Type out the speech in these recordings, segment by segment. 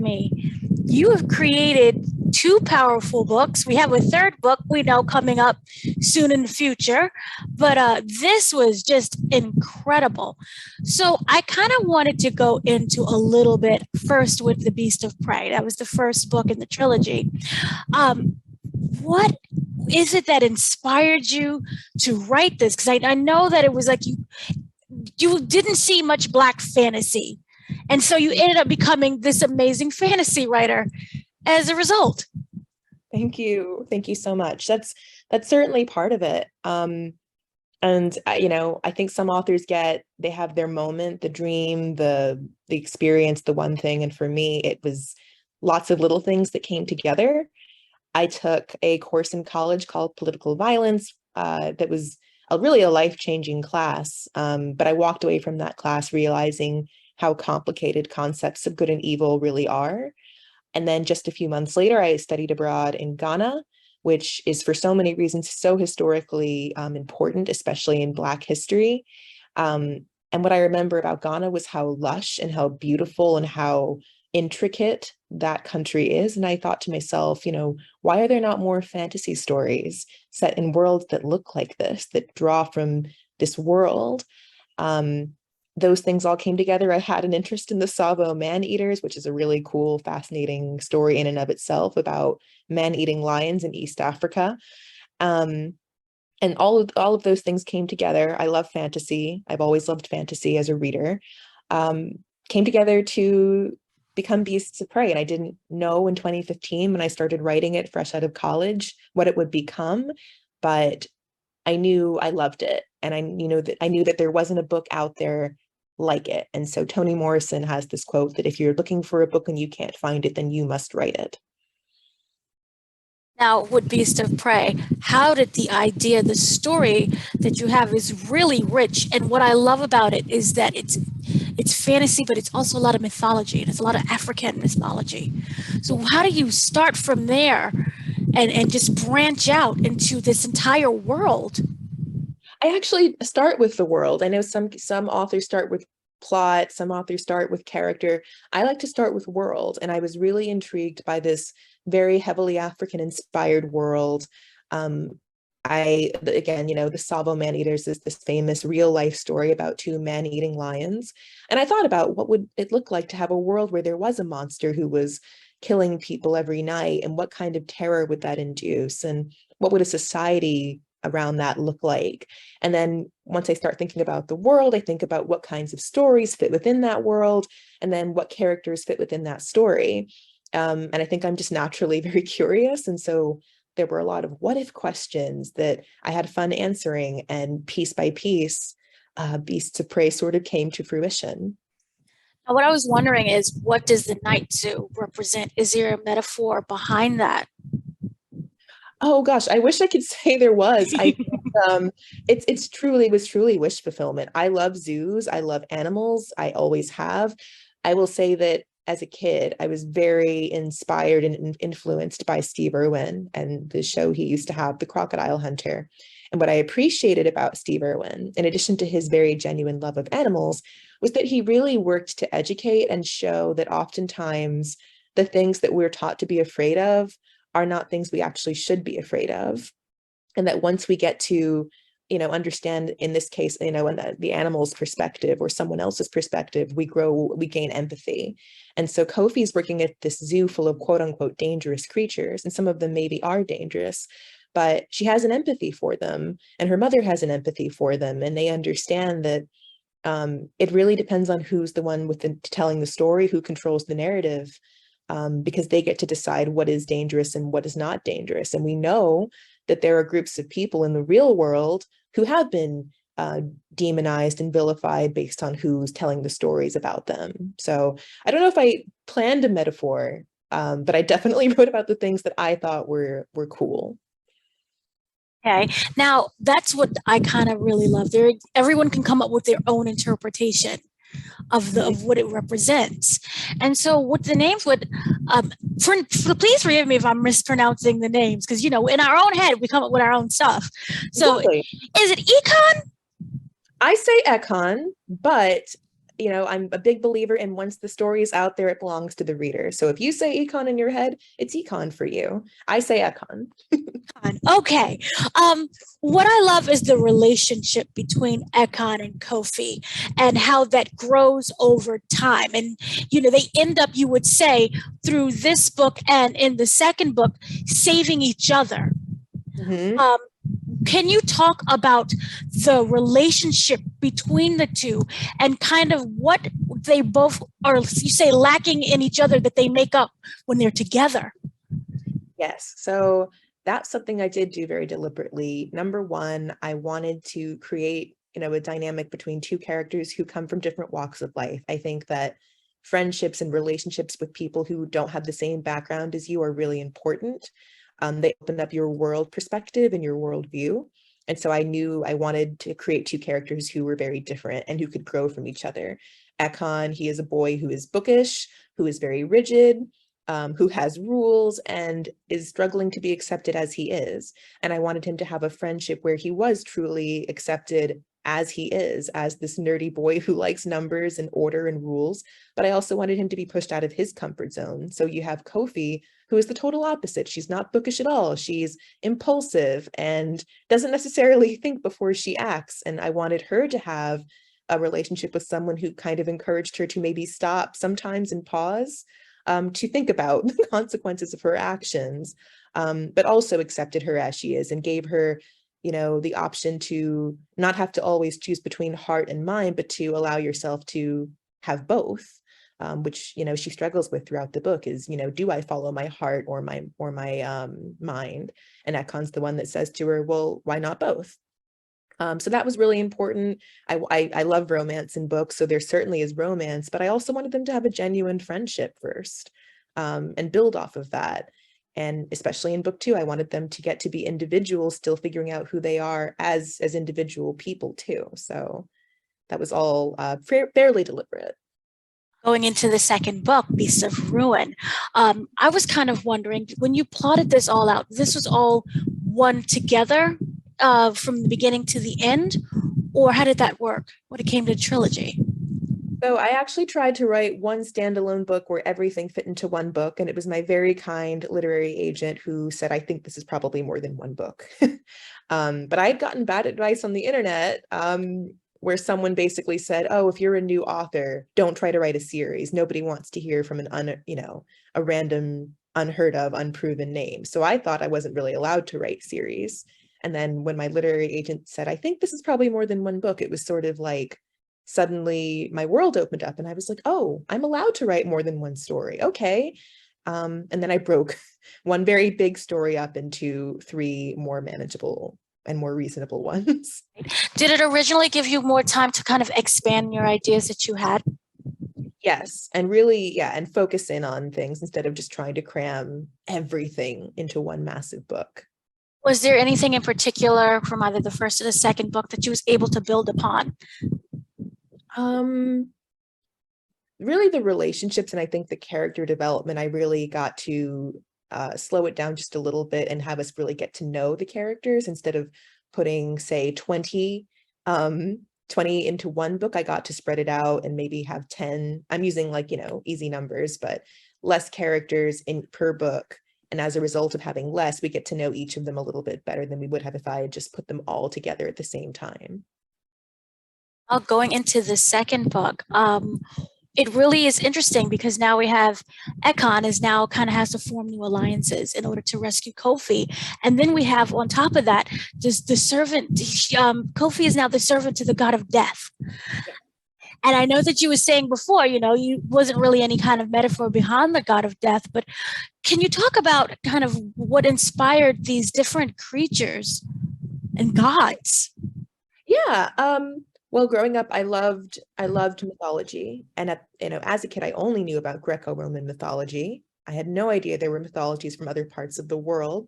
me. You have created two powerful books. We have a third book we know coming up soon in the future, but this was just incredible. So I kind of wanted to go into a little bit first with The Beast of Prey. That was the first book in the trilogy. What is it that inspired you to write this? Because I know that it was like you didn't see much Black fantasy, and so you ended up becoming this amazing fantasy writer as a result. Thank you so much. That's certainly part of it. And I think some authors they have their moment, the dream, the experience, the one thing, and for me it was lots of little things that came together. I took a course in college called Political Violence that was really a life-changing class, but I walked away from that class realizing how complicated concepts of good and evil really are. And then just a few months later, I studied abroad in Ghana, which is for so many reasons so historically important, especially in Black history. And what I remember about Ghana was how lush and how beautiful and how intricate that country is. And I thought to myself, why are there not more fantasy stories set in worlds that look like this, that draw from this world? Those things all came together. I had an interest in the Savo man-eaters, which is a really cool, fascinating story in and of itself about man-eating lions in East Africa. And all of those things came together. I love fantasy. I've always loved fantasy as a reader. Came together to become Beasts of Prey. And I didn't know in 2015 when I started writing it fresh out of college what it would become, but I knew I loved it. And I knew that there wasn't a book out there like it. And so Toni Morrison has this quote that if you're looking for a book and you can't find it, then you must write it. Now, with Beast of Prey, how did the story that you have is really rich. And what I love about it is that it's fantasy, but it's also a lot of mythology. And it's a lot of African mythology. So how do you start from there and just branch out into this entire world? I actually start with the world. I know some authors start with plot, some authors start with character. I like to start with world, and I was really intrigued by this very heavily African inspired world. The Savo man-eaters is this famous real life story about two man-eating lions. And I thought about what would it look like to have a world where there was a monster who was killing people every night, and what kind of terror would that induce, and what would a society around that look like? And then once I start thinking about the world, I think about what kinds of stories fit within that world, and then what characters fit within that story. And I think I'm just naturally very curious. And so there were a lot of what if questions that I had fun answering, and piece by piece, Beasts of Prey sort of came to fruition. Now, what I was wondering is, what does the night zoo represent? Is there a metaphor behind that? Oh gosh, I wish I could say there was. It was truly wish fulfillment. I love zoos. I love animals. I always have. I will say that as a kid, I was very inspired and influenced by Steve Irwin and the show he used to have, The Crocodile Hunter. And what I appreciated about Steve Irwin, in addition to his very genuine love of animals, was that he really worked to educate and show that oftentimes the things that we're taught to be afraid of are not things we actually should be afraid of. And that once we get to, understand, in this case, in the animal's perspective or someone else's perspective, we gain empathy. And so Koffi's working at this zoo full of quote unquote dangerous creatures, and some of them maybe are dangerous, but she has an empathy for them, and her mother has an empathy for them. And they understand that it really depends on who's the one telling the story, who controls the narrative. Because they get to decide what is dangerous and what is not dangerous. And we know that there are groups of people in the real world who have been demonized and vilified based on who's telling the stories about them. So I don't know if I planned a metaphor, but I definitely wrote about the things that I thought were cool. Okay, now that's what I kind of really love. Everyone can come up with their own interpretation of what it represents. And so with the names please forgive me if I'm mispronouncing the names, because in our own head we come up with our own stuff. So exactly. Is it Ekon? I say Ekon, but you know, I'm a big believer in once the story is out there, it belongs to the reader. So if you say Ekon in your head, it's Ekon for you. I say Ekon. Okay. What I love is the relationship between Ekon and Koffi and how that grows over time. And, you know, they end up, you would say, through this book and in the second book, saving each other. Mm-hmm. Um, can you talk about the relationship between the two and kind of what they both are, you say, lacking in each other that they make up when they're together? Yes. So that's something I did do very deliberately. Number one, I wanted to create, you know, a dynamic between two characters who come from different walks of life. I think that friendships and relationships with people who don't have the same background as you are really important. They open up your world perspective and your worldview. And so I knew I wanted to create two characters who were very different and who could grow from each other. Ekon, he is a boy who is bookish, who is very rigid, who has rules and is struggling to be accepted as he is. And I wanted him to have a friendship where he was truly accepted as he is, as this nerdy boy who likes numbers and order and rules. But I also wanted him to be pushed out of his comfort zone. So you have Koffi, who is the total opposite. She's not bookish at all. She's impulsive and doesn't necessarily think before she acts. And I wanted her to have a relationship with someone who kind of encouraged her to maybe stop sometimes and pause, to think about the consequences of her actions, but also accepted her as she is and gave her, you know, the option to not have to always choose between heart and mind, but to allow yourself to have both, which, you know, she struggles with throughout the book is, you know, do I follow my heart or my mind? And Ekon's the one that says to her, well, why not both? So that was really important. I love romance in books, so there certainly is romance, but I also wanted them to have a genuine friendship first, and build off of that. And especially in book two, I wanted them to get to be individuals, still figuring out who they are as individual people too. So that was all fairly deliberate. Going into the second book, Beasts of Ruin, I was kind of wondering when you plotted this all out, this was all one together from the beginning to the end, or how did that work when it came to trilogy? So I actually tried to write one standalone book where everything fit into one book, and it was my very kind literary agent who said, I think this is probably more than one book. But I had gotten bad advice on the internet, where someone basically said, oh, if you're a new author, don't try to write a series. Nobody wants to hear from a random, unheard of, unproven name. So I thought I wasn't really allowed to write series. And then when my literary agent said, I think this is probably more than one book, it was sort of like, suddenly my world opened up and I was like, oh, I'm allowed to write more than one story. Okay. And then I broke one very big story up into three more manageable and more reasonable ones. Did it originally give you more time to kind of expand your ideas that you had? Yes. And really, yeah, and focus in on things instead of just trying to cram everything into one massive book. Was there anything in particular from either the first or the second book that you was able to build upon? Um, Really the relationships and I think the character development, I really got to slow it down just a little bit and have us really get to know the characters instead of putting, say, 20 into one book. I got to spread it out and maybe have 10. I'm using like, you know, easy numbers, but less characters in per book. And as a result of having less, we get to know each of them a little bit better than we would have if I had just put them all together at the same time. Going into the second book, it really is interesting because now we have Ekon is now kind of has to form new alliances in order to rescue Koffi, and then we have on top of that just the servant. Koffi is now the servant to the god of death. And I know that you were saying before, you know, you wasn't really any kind of metaphor behind the god of death, but can you talk about kind of what inspired these different creatures and gods? Yeah. Well, growing up, I loved mythology. And as a kid, I only knew about Greco-Roman mythology. I had no idea there were mythologies from other parts of the world.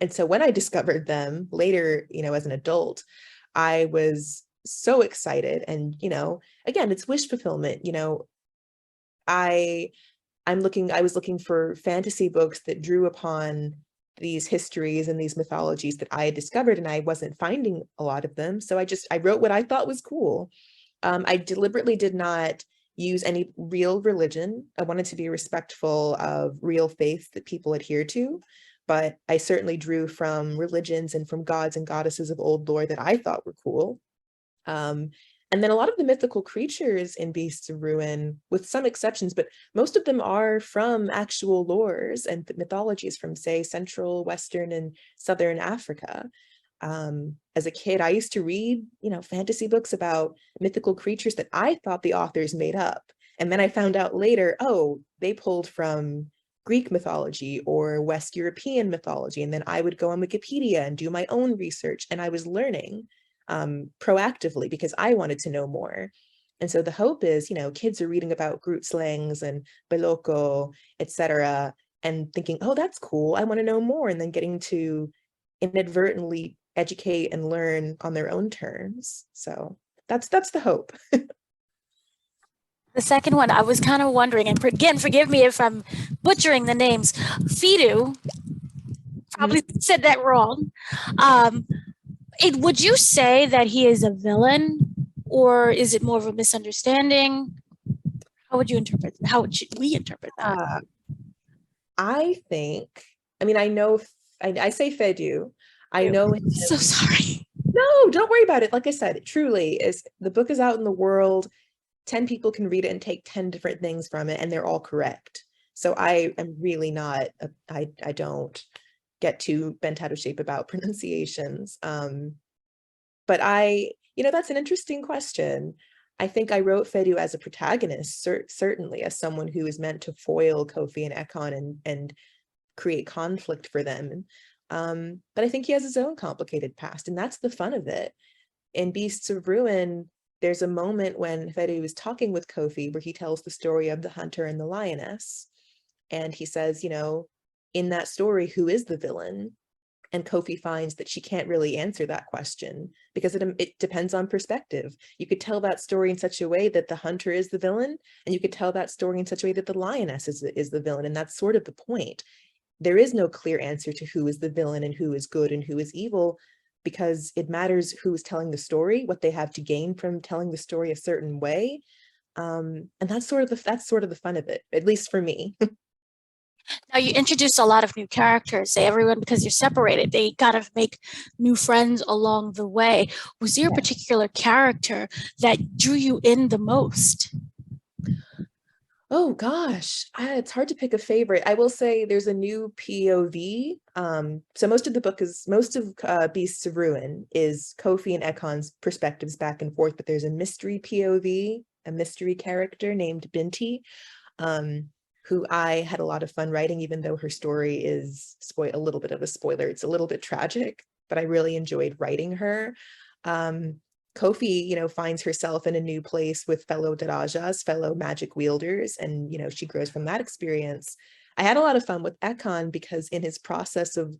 And so when I discovered them later, as an adult, I was so excited. And, again, it's wish fulfillment. I I was looking for fantasy books that drew upon these histories and these mythologies that I had discovered, and I wasn't finding a lot of them. So I wrote what I thought was cool. I deliberately did not use any real religion. I wanted to be respectful of real faith that people adhere to, but I certainly drew from religions and from gods and goddesses of old lore that I thought were cool. Um, and then a lot of the mythical creatures in Beasts of Ruin, with some exceptions, but most of them are from actual lores and mythologies from, say, Central, Western, and Southern Africa. As a kid, I used to read, fantasy books about mythical creatures that I thought the authors made up. And then I found out later, oh, they pulled from Greek mythology or West European mythology. And then I would go on Wikipedia and do my own research. And I was learning proactively because I wanted to know more. And so the hope is, kids are reading about Groot slangs and Beloko, etc., and thinking, oh, that's cool, I want to know more, and then getting to inadvertently educate and learn on their own terms. So that's the hope. The second one, I was kind of wondering, and again, forgive me if I'm butchering the names. Fidu, probably said that wrong. Would you say that he is a villain, or is it more of a misunderstanding? How would we interpret that? I think, I know, I say Fedu. I know him. So sorry. No, don't worry about it. Like I said, it truly is. The book is out in the world. 10 people can read it and take 10 different things from it, and they're all correct. So I am really not, I don't get too bent out of shape about pronunciations. But that's an interesting question. I think I wrote Fedu as a protagonist, certainly as someone who is meant to foil Koffi and Ekon and create conflict for them. But I think he has his own complicated past, and that's the fun of it. In Beasts of Ruin, there's a moment when Fedu is talking with Koffi where he tells the story of the hunter and the lioness. And he says, in that story, who is the villain? And Koffi finds that she can't really answer that question because it depends on perspective. You could tell that story in such a way that the hunter is the villain, and you could tell that story in such a way that the lioness is the villain. And that's sort of the point. There is no clear answer to who is the villain and who is good and who is evil, because it matters who is telling the story, what they have to gain from telling the story a certain way. And that's sort of the fun of it, at least for me. Now you introduce a lot of new characters. Everyone, because you're separated, they gotta make new friends along the way. Was there a particular character that drew you in the most? Oh gosh, it's hard to pick a favorite. I will say there's a new POV. So most of Beasts of Ruin is Koffi and Ekon's perspectives back and forth, but there's a mystery POV, a mystery character named Binti, who I had a lot of fun writing, even though her story is a little bit of a spoiler. It's a little bit tragic, but I really enjoyed writing her. Koffi, finds herself in a new place with fellow Darajas, fellow magic wielders, and, she grows from that experience. I had a lot of fun with Ekon because in his process of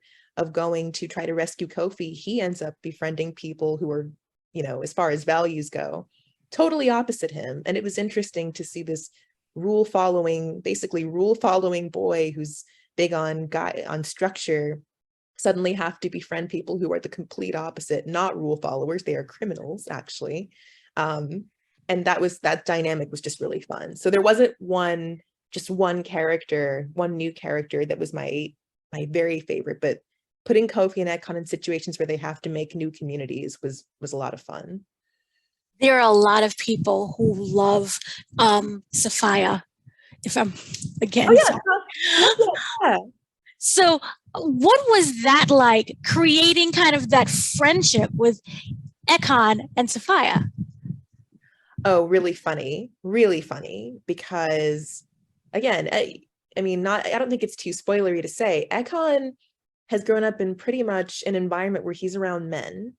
going to try to rescue Koffi, he ends up befriending people who are, as far as values go, totally opposite him. And it was interesting to see this basically rule following boy who's big on structure suddenly have to befriend people who are the complete opposite, not rule followers, they are criminals actually. And that dynamic was just really fun. So there wasn't one new character that was my very favorite, but putting Koffi and Ekon in situations where they have to make new communities was a lot of fun. There are a lot of people who love Sophia, if I'm again. Oh, yeah. So what was that like, creating kind of that friendship with Ekon and Sophia? Oh, really funny, because again, I don't think it's too spoilery to say Ekon has grown up in pretty much an environment where he's around men,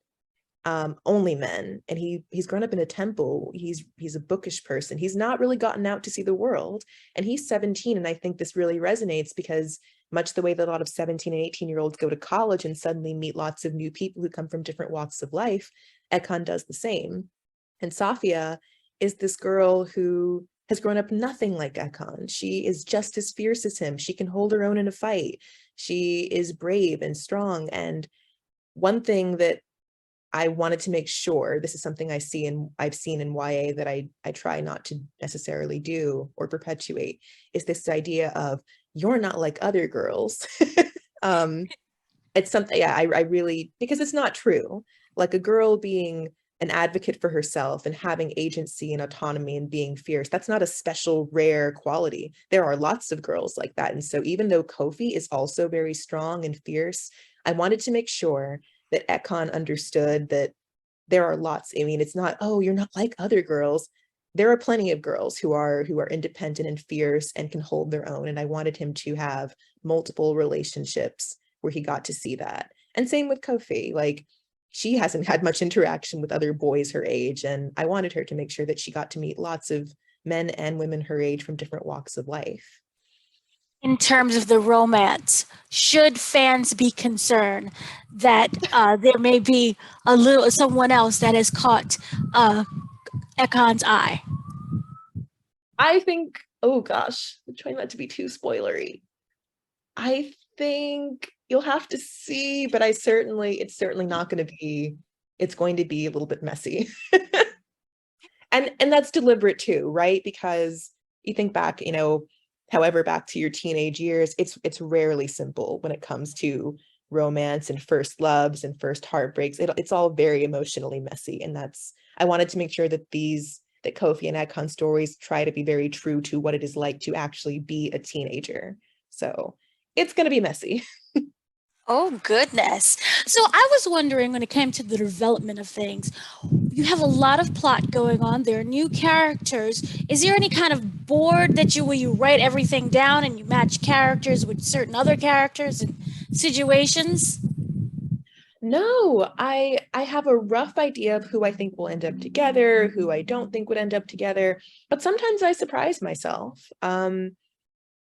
only men, and he's grown up in a temple. He's a bookish person. He's not really gotten out to see the world, and he's 17. And I think this really resonates because much the way that a lot of 17 and 18-year-olds go to college and suddenly meet lots of new people who come from different walks of life, Ekon does the same. And Safia is this girl who has grown up nothing like Ekon. She is just as fierce as him. She can hold her own in a fight. She is brave and strong. And one thing that I wanted to make sure, this is something I've seen in YA that I try not to necessarily do or perpetuate, is this idea of you're not like other girls. It's something, yeah, I really, because it's not true. Like a girl being an advocate for herself and having agency and autonomy and being fierce, that's not a special rare quality. There are lots of girls like that. And so even though Koffi is also very strong and fierce, I wanted to make sure that Ekon understood that there are lots. I mean, it's not, oh, you're not like other girls. There are plenty of girls who are independent and fierce and can hold their own. And I wanted him to have multiple relationships where he got to see that. And same with Koffi, like she hasn't had much interaction with other boys her age. And I wanted her to make sure that she got to meet lots of men and women her age from different walks of life. In terms of the romance, should fans be concerned that there may be someone else that has caught Ekon's eye? I think, oh gosh, I'm trying not to be too spoilery. I think you'll have to see, but it's certainly not going to be, it's going to be a little bit messy. And that's deliberate too, right? Because you think back, however, back to your teenage years, it's rarely simple when it comes to romance and first loves and first heartbreaks. It's all very emotionally messy. And I wanted to make sure that that Koffi and Ekon stories try to be very true to what it is like to actually be a teenager. So it's going to be messy. Oh, goodness. So I was wondering, when it came to the development of things, you have a lot of plot going on. There are new characters. Is there any kind of board where you write everything down and you match characters with certain other characters and situations? No, I have a rough idea of who I think will end up together, who I don't think would end up together, but sometimes I surprise myself.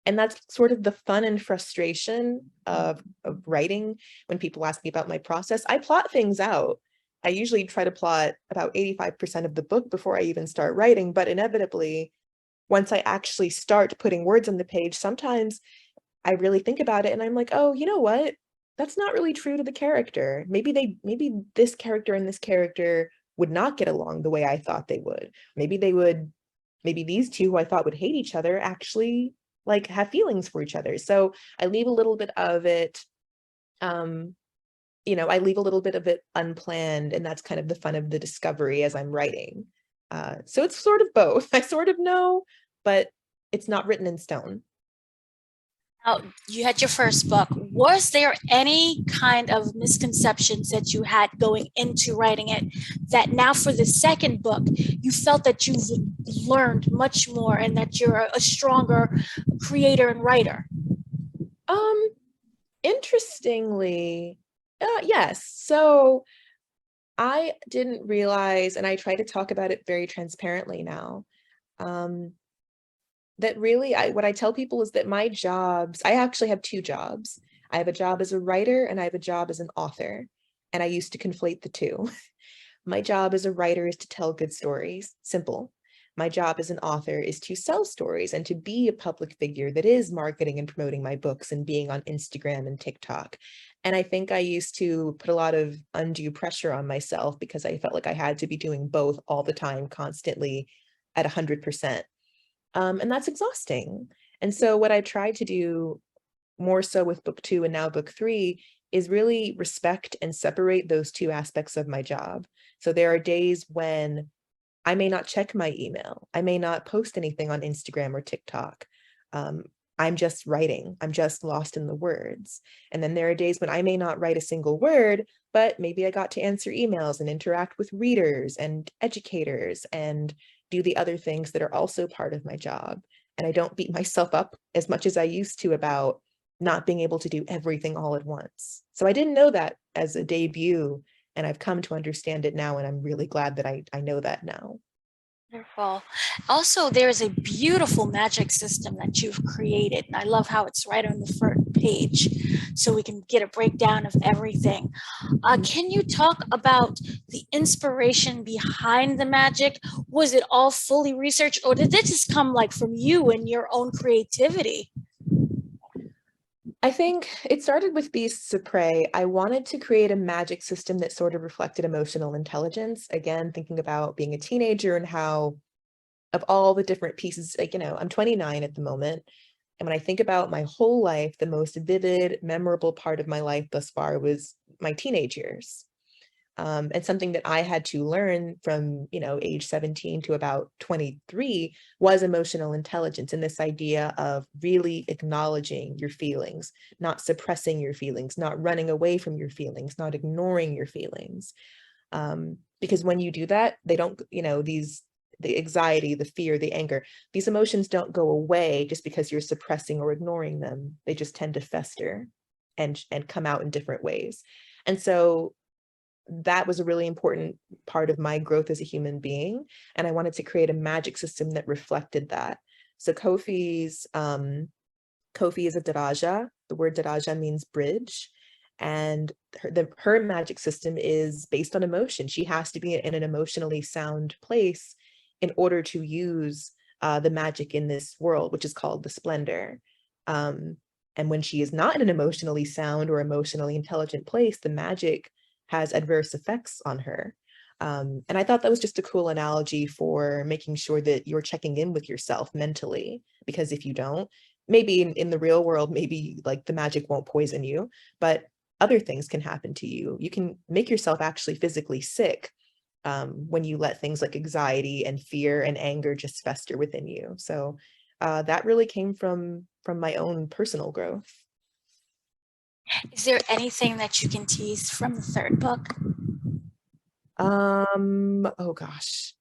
And that's sort of the fun and frustration of writing. When people ask me about my process, I plot things out. I usually try to plot about 85% of the book before I even start writing, but inevitably, once I actually start putting words on the page, sometimes I really think about it and I'm like, oh, you know what? That's not really true to the character. Maybe this character and this character would not get along the way I thought they would. Maybe these two who I thought would hate each other actually like have feelings for each other. So I leave a little bit of it, I leave a little bit of it unplanned, and that's kind of the fun of the discovery as I'm writing. So it's sort of both. I sort of know, but it's not written in stone. Now, you had your first book. Was there any kind of misconceptions that you had going into writing it that now for the second book, you felt that you've learned much more and that you're a stronger creator and writer? Interestingly, yes. So I didn't realize, and I try to talk about it very transparently now, that really what I tell people is that my jobs, I actually have two jobs. I have a job as a writer and I have a job as an author. And I used to conflate the two. My job as a writer is to tell good stories, simple. My job as an author is to sell stories and to be a public figure that is marketing and promoting my books and being on Instagram and TikTok. And I think I used to put a lot of undue pressure on myself because I felt like I had to be doing both all the time, constantly at 100%. And that's exhausting. And so what I tried to do more so with book 2 and now book 3 is really respect and separate those two aspects of my job. So there are days when I may not check my email. I may not post anything on Instagram or TikTok. I'm just writing. I'm just lost in the words. And then there are days when I may not write a single word, but maybe I got to answer emails and interact with readers and educators and do the other things that are also part of my job. And I don't beat myself up as much as I used to about not being able to do everything all at once. So I didn't know that as a debut, and I've come to understand it now, and I'm really glad that I know that now. Wonderful. Also, there's a beautiful magic system that you've created, and I love how it's right on the front page, so we can get a breakdown of everything. Can you talk about the inspiration behind the magic? Was it all fully researched, or did it just come like from you and your own creativity? I think it started with Beasts of Prey. I wanted to create a magic system that sort of reflected emotional intelligence. Again, thinking about being a teenager and how, of all the different pieces, like, I'm 29 at the moment. And when I think about my whole life, the most vivid, memorable part of my life thus far was my teenage years. And something that I had to learn from, age 17 to about 23 was emotional intelligence, and this idea of really acknowledging your feelings, not suppressing your feelings, not running away from your feelings, not ignoring your feelings. Because when you do that, they don't, the anxiety, the fear, the anger, these emotions don't go away just because you're suppressing or ignoring them. They just tend to fester and come out in different ways. And so that was a really important part of my growth as a human being. And I wanted to create a magic system that reflected that. So Koffi is a Daraja. The word Daraja means bridge. And her magic system is based on emotion. She has to be in an emotionally sound place in order to use the magic in this world, which is called the splendor. And when she is not in an emotionally sound or emotionally intelligent place, the magic has adverse effects on her. And I thought that was just a cool analogy for making sure that you're checking in with yourself mentally, because if you don't, maybe in the real world, maybe like the magic won't poison you, but other things can happen to you. You can make yourself actually physically sick when you let things like anxiety and fear and anger just fester within you. So that really came from my own personal growth. Is there anything that you can tease from the third book? Oh gosh.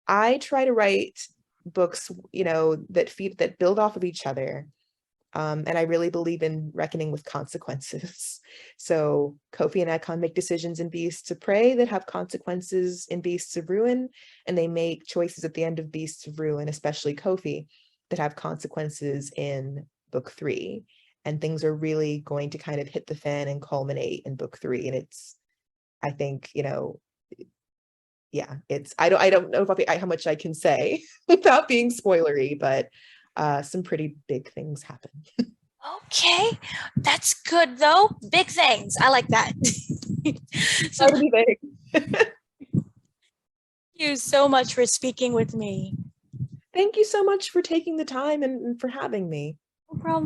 I try to write books, that build off of each other. And I really believe in reckoning with consequences. So Koffi and Ekon make decisions in Beasts of Prey that have consequences in Beasts of Ruin, and they make choices at the end of Beasts of Ruin, especially Koffi, that have consequences in book 3. And things are really going to kind of hit the fan and culminate in book 3. And I think, yeah, I don't know about how much I can say without being spoilery, but some pretty big things happen. Okay, that's good though. Big things. I like that. So Try to thank be big. you so much for speaking with me. Thank you so much for taking the time and for having me. No problem.